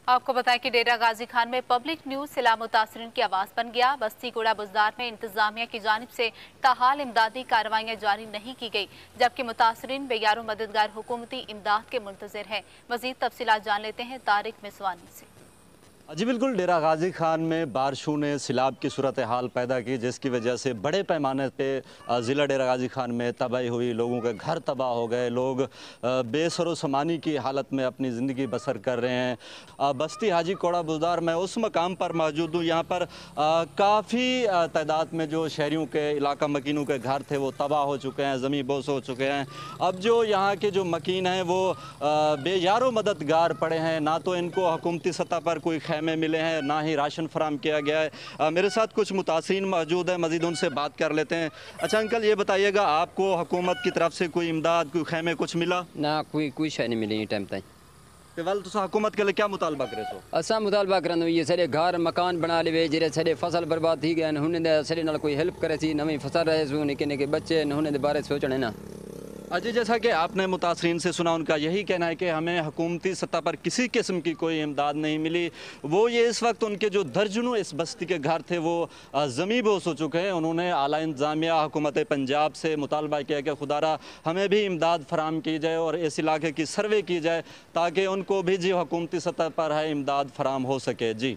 आपको बताएं कि डेरा गाजी खान में पब्लिक न्यूज सैलाब मुतासरीन की आवाज बन गया। बस्ती कूड़ा बुजदार में इंतजामिया की जानिब से ताहाल इमदादी कार्रवाइयाँ जारी नहीं की गई, जबकि मुतासरीन बेयारो मददगार हुकूमती इमदाद के मुंतजर हैं। मजीद तफसीलात जान लेते हैं तारिक मिसवानी से। जी बिल्कुल, डेरा गाजी खान में बारिशों ने सैलाब की सूरत हाल पैदा की, जिसकी वजह से बड़े पैमाने पे ज़िला डेरा गाजी खान में तबाही हुई। लोगों के घर तबाह हो गए, लोग बेसरो समानी की हालत में अपनी ज़िंदगी बसर कर रहे हैं। बस्ती हाजी कौड़ा बुजदार मैं उस मकाम पर मौजूद हूँ। यहाँ पर काफ़ी तादाद में जो शहरियों के इलाका मकीनों के घर थे वो तबाह हो चुके हैं, ज़मीन बोस हो चुके हैं। अब जो यहाँ के जो मकीन हैं वो बेयारो मददगार पड़े हैं। ना तो इनको हुकूमती सतह पर कोई में मिले हैं, ना ही राशन फराम किया गया है। मेरे साथ कुछ मुतासिरीन मौजूद हैं, मजीद उनसे बात कर लेते हैं। अच्छा अंकल, ये बताइएगा, आपको हुकूमत की तरफ से कोई इमदाद, कोई खैमे कुछ मिला? ना, कोई शय नहीं मिली टाइम तक। वल तुम हुकूमत के लिए क्या मुतालबा करे सो? असा मुतालबा करन ये सारे घर मकान बना ले जे सारे फसल बर्बाद थी गए, हुन सारे नाल कोई हेल्प करे सी, नवी फसल रहे सो, निके निके बच्चे हुन दे बारे सोचने ना। अजय, जैसा कि आपने मुतासरीन से सुना, उनका यही कहना है कि हमें हुकूमती सतह पर किसी किस्म की कोई इमदाद नहीं मिली। वो ये इस वक्त उनके जो दर्जनों इस बस्ती के घर थे वो ज़मीन बोस हो चुके हैं। उन्होंने आला इंतज़ामिया हुकूमत पंजाब से मुतालबा किया कि खुदारा हमें भी इमदाद फराम की जाए और इस इलाके की सर्वे की जाए ताकि उनको भी जी हुकूमती सतह पर है इमदाद फराम हो सके। जी।